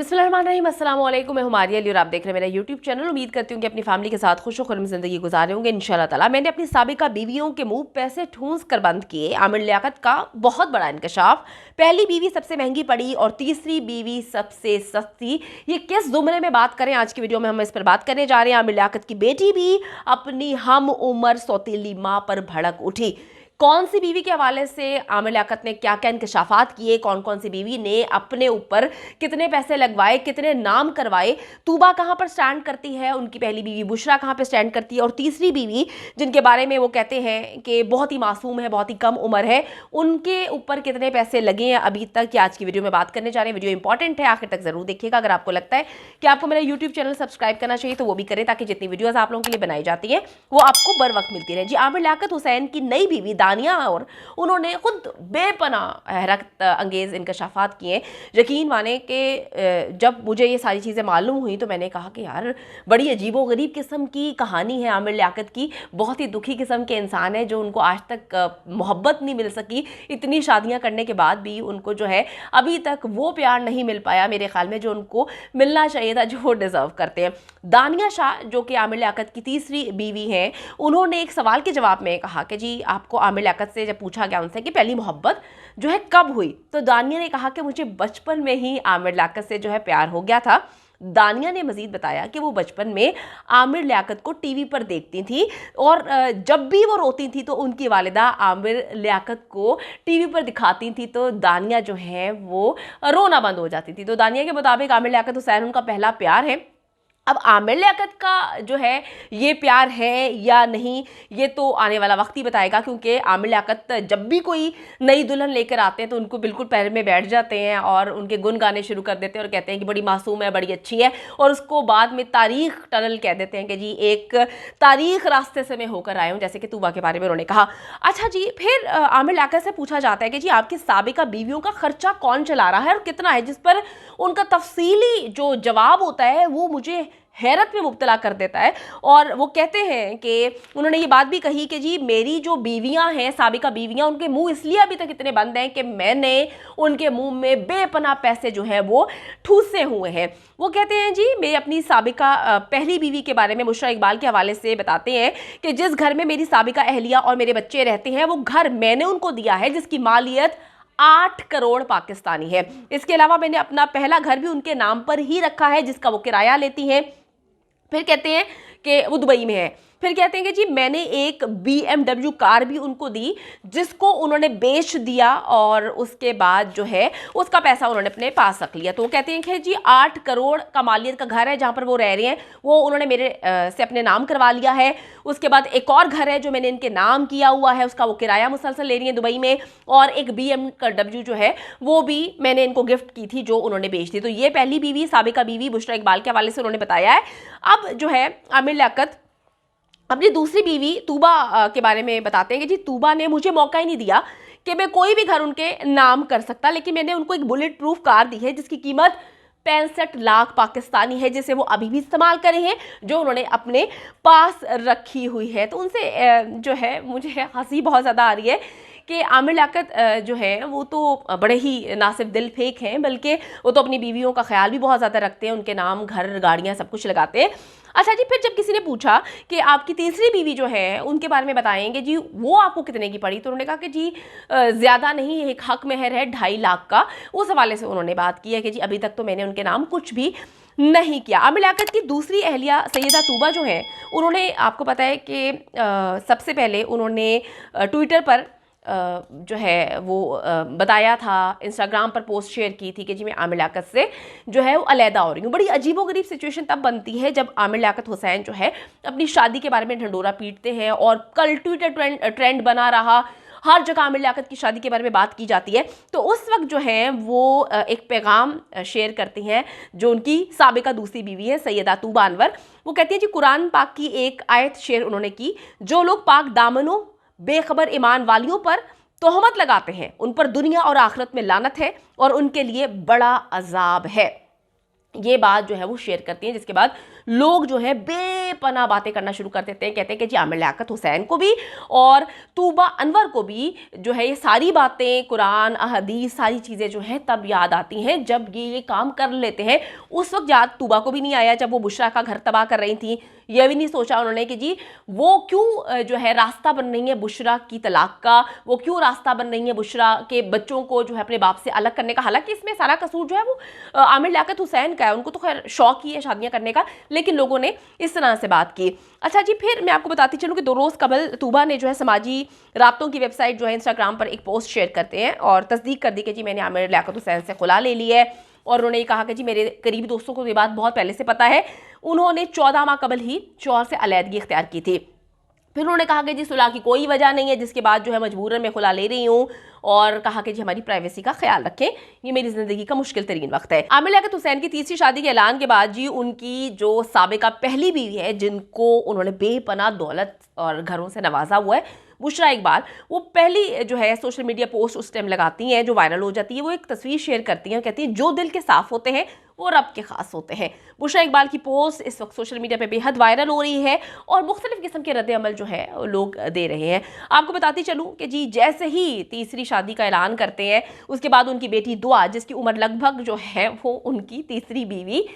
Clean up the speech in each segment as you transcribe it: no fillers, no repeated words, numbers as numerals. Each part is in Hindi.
बिस्मिल्लाहिर्रहमानिर्रहीम, अस्सलाम वालेकुम। मैं हूं मारिया अली और आप देख रहे हैं मेरा यूट्यूब चैनल। उम्मीद करती हूँ कि अपनी फैमिली के साथ खुश खुर्म ज़िंदगी गुजारे होंगे इंशाल्लाह ताला। मैंने अपनी साबिका बीवियों के मुंह पैसे ठूंस कर बंद किए। आमिर लियाकत का बहुत बड़ा इंकशाफ। पहली बीवी सबसे महंगी पड़ी और तीसरी बीवी सबसे सस्ती। ये किस जुमरे में बात करें, आज की वीडियो में हम इस पर बात करने जा रहे हैं। आमिर लियाकत की बेटी भी अपनी हम उम्र सौतीली माँ पर भड़क उठी। कौन सी बीवी के हवाले से आमिर लियाकत ने क्या क्या इंकशाफात किए, कौन कौन सी बीवी ने अपने ऊपर कितने पैसे लगवाए, कितने नाम करवाए, तूबा कहाँ पर स्टैंड करती है, उनकी पहली बीवी बुशरा कहाँ पर स्टैंड करती है, और तीसरी बीवी जिनके बारे में वो कहते हैं कि बहुत ही मासूम है, बहुत ही कम उम्र है, उनके ऊपर कितने पैसे लगे हैं अभी तक, कि आज की वीडियो में बात करने जा रहे हैं। वीडियो इंपॉर्टेंट है, आखिर तक जरूर देखिएगा। अगर आपको लगता है कि आपको मेरा यूट्यूब चैनल सब्सक्राइब करना चाहिए तो वो भी करें, ताकि जितनी वीडियोज आप लोगों के लिए बनाई जाती है वो आपको बर वक्त मिलती रहे। जी, आमिर लियाकत हुसैन की नई बीवी दानिया और उन्होंने खुद बेपनाह हैरत अंगेज इंकशाफात किए। यकीन माने कि जब मुझे ये सारी चीज़ें मालूम हुई तो मैंने कहा कि यार बड़ी अजीबोगरीब किस्म की कहानी है आमिर लियाकत की। बहुत ही दुखी किस्म के इंसान है जो उनको आज तक मोहब्बत नहीं मिल सकी। इतनी शादियां करने के बाद भी उनको जो है अभी तक वो प्यार नहीं मिल पाया मेरे ख्याल में जो उनको मिलना चाहिए था, जो वो डिज़र्व करते हैं। दानिया शाह जो कि आमिर लियाकत की तीसरी बीवी हैं, उन्होंने एक सवाल के जवाब में कहा कि जी आपको आमिर लियाकत से जब पूछा गया उनसे कि पहली मोहब्बत जो है कब हुई, तो दानिया ने कहा कि मुझे बचपन में ही आमिर लियाकत से जो है प्यार हो गया था। दानिया ने मजीद बताया कि वो बचपन में आमिर लियाकत को टीवी पर देखती थी और जब भी वो रोती थी तो उनकी वालिदा आमिर लियाकत को टीवी पर दिखाती थी तो दानिया जो है वो रोना बंद हो जाती थी। तो दानिया के मुताबिक आमिर लियाकत हुसैन उनका पहला प्यार है। अब आमिर लियाकत का जो है ये प्यार है या नहीं, ये तो आने वाला वक्त ही बताएगा, क्योंकि आमिर लियाकत जब भी कोई नई दुल्हन लेकर आते हैं तो उनको बिल्कुल पैर में बैठ जाते हैं और उनके गुन गाने शुरू कर देते हैं और कहते हैं कि बड़ी मासूम है, बड़ी अच्छी है, और उसको बाद में तारीख टनल कह देते हैं कि जी एक तारीख रास्ते से मैं होकर आया हूँ, जैसे कि तूबा के बारे में उन्होंने कहा। अच्छा जी, फिर आमिर लियाकत से पूछा जाता है कि जी आपकी साबिका बीवियों का खर्चा कौन चला रहा है और कितना है, जिस पर उनका तफसीली जो जवाब होता है वो मुझे हैरत में मुब्तला कर देता है। और वो कहते हैं कि उन्होंने ये बात भी कही कि जी मेरी जो बीवियां हैं, साबिका बीवियां, उनके मुंह इसलिए अभी तक इतने बंद हैं कि मैंने उनके मुंह में बेपनाह पैसे जो है वो ठूसे हुए हैं। वो कहते हैं जी मैं अपनी साबिका पहली बीवी के बारे में बुशरा इकबाल के हवाले से बताते हैं कि जिस घर में मेरी साबिका अहलिया और मेरे बच्चे रहते हैं वो घर मैंने उनको दिया है, जिसकी मालियत 8 करोड़ पाकिस्तानी है। इसके अलावा मैंने अपना पहला घर भी उनके नाम पर ही रखा है, जिसका वो किराया लेती हैं। फिर कहते हैं कि वो दुबई में है। फिर कहते हैं कि जी मैंने एक BMW कार भी उनको दी, जिसको उन्होंने बेच दिया और उसके बाद जो है उसका पैसा उन्होंने अपने पास रख लिया। तो वो कहते हैं कि जी 8 करोड़ का मालियत का घर है जहाँ पर वो रह रहे हैं, वो उन्होंने मेरे से अपने नाम करवा लिया है। उसके बाद एक और घर है जो मैंने इनके नाम किया हुआ है, उसका वो किराया मुसलसल ले रही है दुबई में, और एक BMW जो है वो भी मैंने इनको गिफ्ट की थी जो उन्होंने बेच दी। तो ये पहली बीवी, साबिका बीवी बुशरा इकबाल के हवाले से उन्होंने बताया है। अब जो है आमिर लियाकत अपनी दूसरी बीवी तूबा के बारे में बताते हैं कि जी तूबा ने मुझे मौका ही नहीं दिया कि मैं कोई भी घर उनके नाम कर सकता, लेकिन मैंने उनको एक बुलेट प्रूफ कार दी है जिसकी कीमत 65 लाख पाकिस्तानी है, जिसे वो अभी भी इस्तेमाल करे हैं, जो उन्होंने अपने पास रखी हुई है। तो उनसे जो है मुझे हंसी बहुत ज़्यादा आ रही है कि आमिर लियाकत जो है वो तो बड़े ही ना सिर्फ दिल फेंक हैं, बल्कि वो तो अपनी बीवियों का ख्याल भी बहुत ज़्यादा रखते हैं, उनके नाम घर गाड़ियाँ सब कुछ लगाते हैं। अच्छा जी, फिर जब किसी ने पूछा कि आपकी तीसरी बीवी जो है उनके बारे में बताएंगे जी वो आपको कितने की पड़ी, तो उन्होंने कहा कि जी ज़्यादा नहीं, एक हक महर है 2.5 लाख का। उस हवाले से उन्होंने बात की है कि जी अभी तक तो मैंने उनके नाम कुछ भी नहीं किया। आमिर लियाकत की दूसरी अहलिया सैयदा तूबा जो है, उन्होंने, आपको पता है कि सबसे पहले उन्होंने ट्विटर पर जो है वो बताया था, इंस्टाग्राम पर पोस्ट शेयर की थी कि जी मैं आमिर लियाकत से जो है वो अलहदा हो रही हूँ। बड़ी अजीबोगरीब सिचुएशन तब बनती है जब आमिर लियाकत हुसैन जो है अपनी शादी के बारे में ढंडोरा पीटते हैं और कल ट्विटर ट्रेंड बना रहा, हर जगह आमिर लियाकत की शादी के बारे में बात की जाती है। तो उस वक्त जो है वो एक पैगाम शेयर करती हैं जो उनकी साबिका दूसरी बीवी है सैयदा तूबा अनवर। वो कहती है जी कुरान पाक की एक आयत शेयर उन्होंने की, जो लोग पाक दामनों बेखबर ईमान वालियों पर तोहमत लगाते हैं उन पर दुनिया और आखिरत में लानत है और उनके लिए बड़ा अजाब है। ये बात जो है वो शेयर करती हैं, जिसके बाद लोग जो है बेपनाह बातें करना शुरू कर देते हैं। कहते हैं कि जी आमिर लियाकत हुसैन को भी और तूबा अनवर को भी जो है ये सारी बातें, कुरान, अहदीस, सारी चीज़ें जो हैं तब याद आती हैं जब ये काम कर लेते हैं। उस वक्त याद तूबा को भी नहीं आया जब वो बुशरा का घर तबाह कर रही थी। यह भी नहीं सोचा उन्होंने कि जी वो क्यों जो है रास्ता बन रही है बुशरा की तलाक का, वो क्यों रास्ता बन रही है बुशरा के बच्चों को जो है अपने बाप से अलग करने का। हालांकि इसमें सारा कसूर जो है वो आमिर लियाकत हुसैन का है, उनको तो खैर शौक ही है शादियां करने का, लेकिन लोगों ने इस तरह से बात की। अच्छा जी, फिर मैं आपको बताती चलूँ कि 2 रोज़ कबल तूबा ने जो है समाजी राब्तों की वेबसाइट जो है इंस्टाग्राम पर एक पोस्ट शेयर करते हैं और तस्दीक कर दी कि जी मैंने आमिर लियाकत हुसैन से खुला ले ली है। और उन्होंने ये कहा कि जी मेरे करीबी दोस्तों को ये बात बहुत पहले से पता है। उन्होंने 14 माह कबल ही शौहर से अलैदगी इख्तियार की थी। फिर उन्होंने कहा कि जी सुलह की कोई वजह नहीं है, जिसके बाद जो है मजबूरन मैं खुला ले रही हूँ, और कहा कि जी हमारी प्राइवेसी का ख्याल रखें, ये मेरी ज़िंदगी का मुश्किल तरीन वक्त है। आमिर लियाकत हुसैन की तीसरी शादी के ऐलान के बाद जी उनकी जो साबिका पहली बीवी है, जिनको उन्होंने बेपनाह दौलत और घरों से नवाजा हुआ है, बुशरा इकबाल, वो पहली जो है सोशल मीडिया पोस्ट उस टाइम लगाती हैं जो वायरल हो जाती है। वो एक तस्वीर शेयर करती हैं और कहती हैं जो दिल के साफ होते हैं वो रब के खास होते हैं। बुशरा इकबाल की पोस्ट इस वक्त सोशल मीडिया पे बेहद वायरल हो रही है और मुख्तलिफ किस्म के रद्द अमल जो है लोग दे रहे हैं। आपको बताती चलूँ कि जी जैसे ही तीसरी शादी का ऐलान करते हैं, उसके बाद उनकी बेटी दुआ, जिसकी उम्र लगभग जो है वो उनकी तीसरी बीवी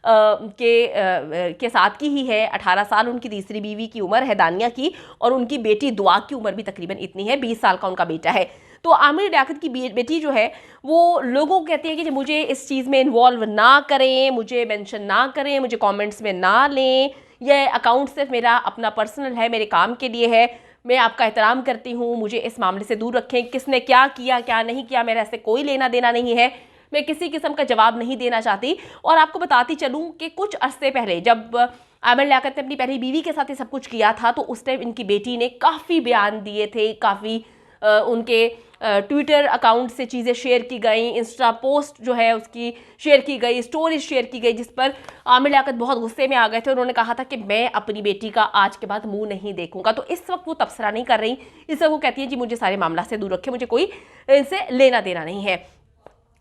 के साथ की ही है, 18 साल उनकी तीसरी बीवी की उम्र है दानिया की, और उनकी बेटी दुआ की उम्र भी तकरीबन इतनी है, 20 साल का उनका बेटा है। तो आमिर लियाकत की बेटी जो है वो लोगों को कहती है कि मुझे इस चीज़ में इन्वॉल्व ना करें, मुझे मेंशन ना करें, मुझे कमेंट्स में ना लें, यह अकाउंट सिर्फ मेरा अपना पर्सनल है, मेरे काम के लिए है, मैं आपका एहतराम करती हूँ, मुझे इस मामले से दूर रखें। किसने क्या किया क्या नहीं किया मेरा ऐसे कोई लेना देना नहीं है, मैं किसी किस्म का जवाब नहीं देना चाहती। और आपको बताती चलूँ कि कुछ अरसे पहले जब आमिर लियाकत ने अपनी पहली बीवी के साथ ये सब कुछ किया था, तो उस टाइम इनकी बेटी ने काफ़ी बयान दिए थे, काफ़ी उनके ट्विटर अकाउंट से चीज़ें शेयर की गई, इंस्टा पोस्ट जो है उसकी शेयर की गई, स्टोरीज शेयर की गई, जिस पर आमिर लियाकत बहुत गुस्से में आ गए थे। उन्होंने कहा था कि मैं अपनी बेटी का आज के बाद मुंह नहीं देखूंगा। तो इस वक्त वो तबसरा नहीं कर रही, इस वक्त वो कहती है जी मुझे सारे मामला से दूर रखे, मुझे कोई इनसे लेना देना नहीं है।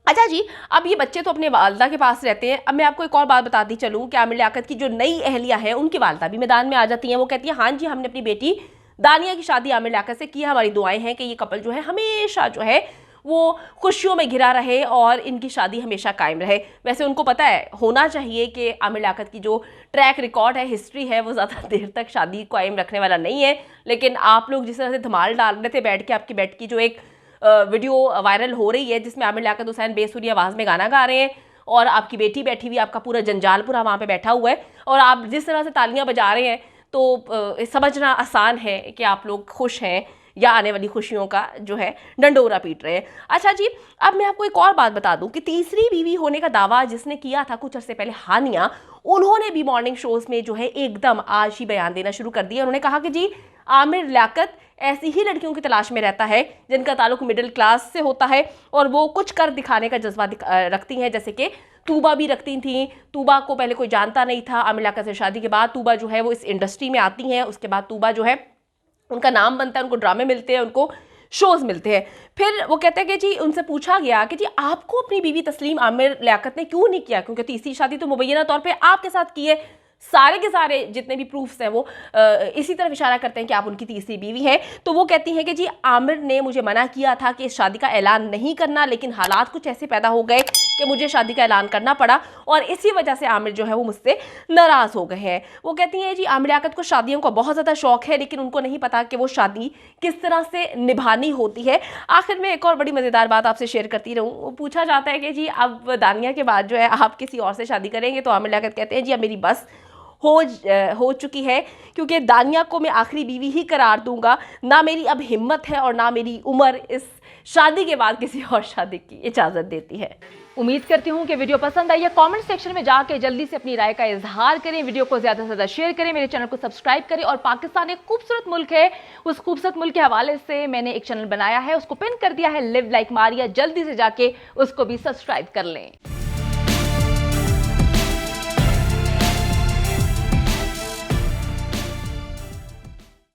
अच्छा जी, अब ये बच्चे तो अपने वालदा के पास रहते हैं। अब मैं आपको एक और बात बताती चलूँ कि आमिर लियाकत की जो नई अहलिया है उनकी वालदा भी मैदान में आ जाती हैं। वो कहती है हाँ जी हमने अपनी बेटी दानिया की शादी आमिर लियाकत से की, हमारी दुआएं हैं कि ये कपल जो है हमेशा जो है वो खुशियों में घिरा रहे और इनकी शादी हमेशा कायम रहे। वैसे उनको पता है, होना चाहिए कि आमिर लियाकत की जो ट्रैक रिकॉर्ड है, हिस्ट्री है, वो ज़्यादा देर तक शादी कायम रखने वाला नहीं है। लेकिन आप लोग जिस तरह से धमाल डाल रहे थे बैठ के, आपकी बेट की जो एक वीडियो वायरल हो रही है जिसमें आमिर लियाकत हुसैन बेसुरी आवाज़ में गाना गा रहे हैं और आपकी बेटी बैठी हुई, आपका पूरा जंजाल पूरा वहाँ पे बैठा हुआ है, और आप जिस तरह से तालियां बजा रहे हैं, तो समझना आसान है कि आप लोग खुश हैं या आने वाली खुशियों का जो है डंडोरा पीट रहे हैं। अच्छा जी, अब मैं आपको एक और बात बता दूं कि तीसरी बीवी होने का दावा जिसने किया था कुछ अर्से पहले, हानिया, उन्होंने भी मॉर्निंग शोज में जो है एकदम आज ही बयान देना शुरू कर दिया। उन्होंने कहा कि जी आमिर लियाकत ऐसी ही लड़कियों की तलाश में रहता है जिनका ताल्लुक मिडिल क्लास से होता है और वो कुछ कर दिखाने का जज्बा रखती हैं, जैसे कि तूबा भी रखती थी। तूबा को पहले कोई जानता नहीं था, आमिर लियाकत से शादी के बाद तूबा जो है वो इस इंडस्ट्री में आती हैं, उसके बाद तूबा जो है उनका नाम बनता है, उनको ड्रामे मिलते हैं, उनको शोज मिलते हैं। फिर वो कहते हैं कि जी उनसे पूछा गया कि जी आपको अपनी बीवी तस्लीम आमिर लियाकत ने क्यों नहीं किया, क्योंकि तीसरी शादी तो मुबैना तौर पे आपके साथ की है। सारे के सारे जितने भी प्रूफ्स हैं वो इसी तरफ इशारा करते हैं कि आप उनकी तीसरी बीवी हैं। तो वो कहती हैं कि जी आमिर ने मुझे मना किया था कि इस शादी का ऐलान नहीं करना, लेकिन हालात कुछ ऐसे पैदा हो गए कि मुझे शादी का ऐलान करना पड़ा और इसी वजह से आमिर जो है वो मुझसे नाराज़ हो गए हैं। वो कहती हैं जी आमिर लियाकत को शादियों का बहुत ज़्यादा शौक है, लेकिन उनको नहीं पता कि वो शादी किस तरह से निभानी होती है। आखिर में एक और बड़ी मज़ेदार बात आपसे शेयर करती रहूँ। पूछा जाता है कि जी अब दानिया के बाद जो है आप किसी और से शादी करेंगे, तो आमिर लियाकत कहते हैं जी अब मेरी बस हो चुकी है, क्योंकि दानिया को मैं आखिरी बीवी ही करार दूंगा। ना मेरी अब हिम्मत है और ना मेरी उम्र इस शादी के बाद किसी और शादी की इजाज़त देती है। उम्मीद करती हूँ कि वीडियो पसंद आई है। कमेंट सेक्शन में जाके जल्दी से अपनी राय का इजहार करें, वीडियो को ज़्यादा से ज़्यादा शेयर करें, मेरे चैनल को सब्सक्राइब करें। और पाकिस्तान एक खूबसूरत मुल्क है, उस खूबसूरत मुल्क के हवाले से मैंने एक चैनल बनाया है, उसको पिन कर दिया है, लिव लाइक मारिया, जल्दी से जाके उसको भी सब्सक्राइब कर लें।